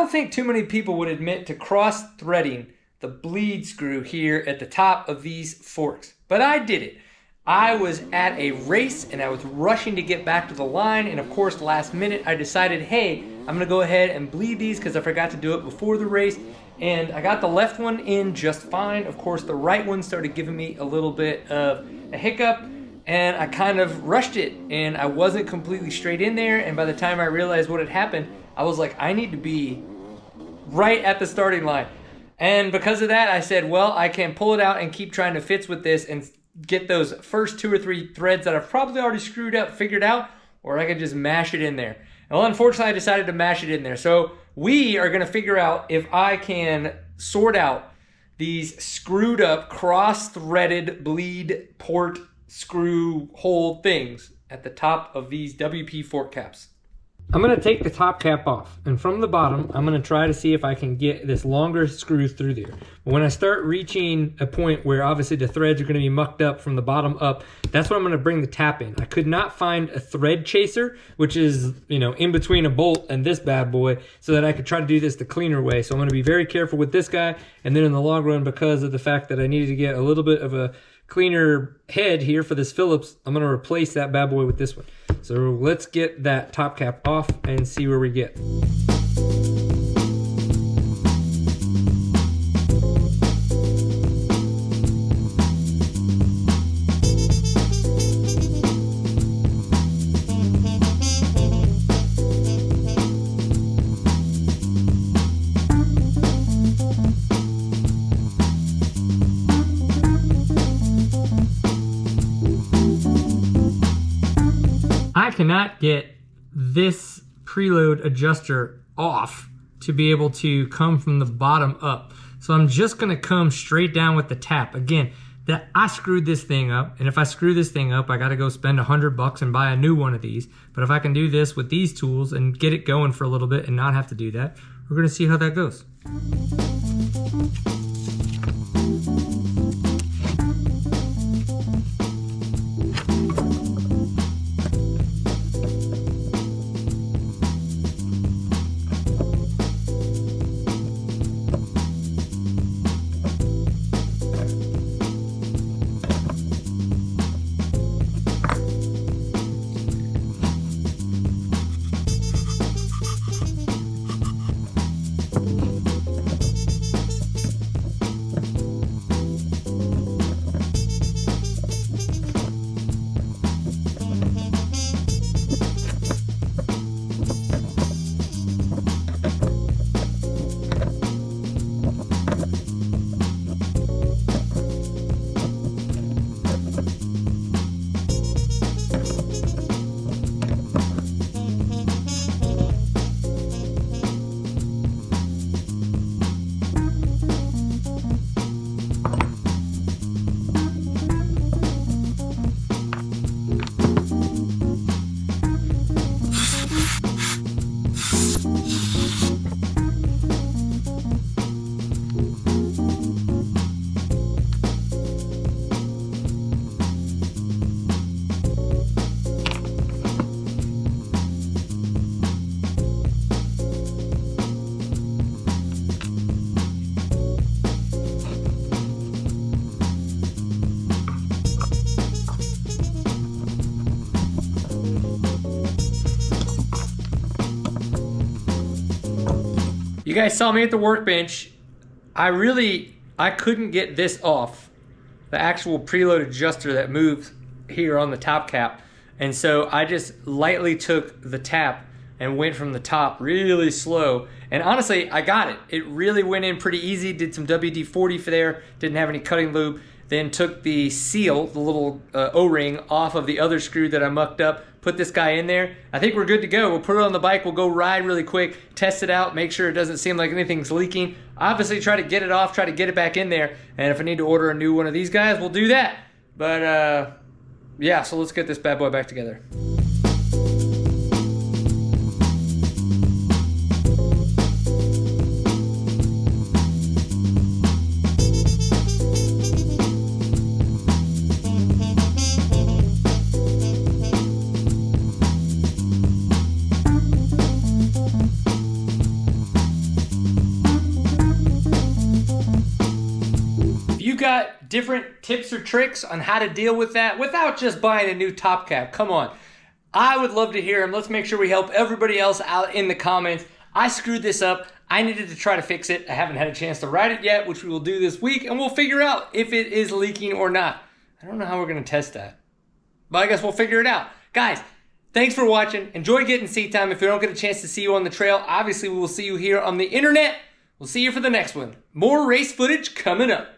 don't think too many people would admit to cross-threading the bleed screw here at the top of these forks, but I did it. I was at a race and I was rushing to get back to the line, and of course last minute I decided, hey, I'm gonna go ahead and bleed these because I forgot to do it before the race, and I got the left one in just fine. Of course the right one started giving me a little bit of a hiccup, and I kind of rushed it and I wasn't completely straight in there, and by the time I realized what had happened, I was like, I need to be right at the starting line. And because of that, I said, well, I can pull it out and keep trying to fix with this and get those first 2 or 3 threads that I've probably already screwed up figured out, or I could just mash it in there. Well, unfortunately, I decided to mash it in there. So we are gonna figure out if I can sort out these screwed up, cross-threaded bleed port screw hole things at the top of these WP fork caps. I'm gonna take the top cap off, and from the bottom, I'm gonna try to see if I can get this longer screw through there. But when I start reaching a point where obviously the threads are gonna be mucked up from the bottom up, that's when I'm gonna bring the tap in. I could not find a thread chaser, which is, you know, in between a bolt and this bad boy, so that I could try to do this the cleaner way. So I'm gonna be very careful with this guy, and then in the long run, because of the fact that I needed to get a little bit of a cleaner head here for this Phillips, I'm gonna replace that bad boy with this one. So let's get that top cap off and see where we get. I cannot get this preload adjuster off to be able to come from the bottom up. So I'm just gonna come straight down with the tap. Again, that I screwed this thing up, and if I screw this thing up, I gotta go spend $100 and buy a new one of these. But if I can do this with these tools and get it going for a little bit and not have to do that, we're gonna see how that goes. You guys saw me at the workbench. I couldn't get this off, the actual preload adjuster that moves here on the top cap. And so I just lightly took the tap and went from the top really slow. And honestly, I got it. It really went in pretty easy, did some WD-40 for there, didn't have any cutting lube. Then took the seal, the little O-ring off of the other screw that I mucked up, put this guy in there. I think we're good to go. We'll put it on the bike, we'll go ride really quick, test it out, make sure it doesn't seem like anything's leaking. Obviously try to get it off, try to get it back in there, and if I need to order a new one of these guys, we'll do that. But yeah, so let's get this bad boy back together. got different tips or tricks on how to deal with that without just buying a new top cap, come on. I would love to hear them. Let's make sure we help everybody else out in the comments. I screwed this up. I needed to try to fix it. I haven't had a chance to ride it yet, which we will do this week, and we'll figure out if it is leaking or not. I don't know how we're going to test that, but I guess we'll figure it out. Guys, thanks for watching. Enjoy getting seat time. If we don't get a chance to see you on the trail, obviously we will see you here on the internet. We'll see you for the next one. More race footage coming up.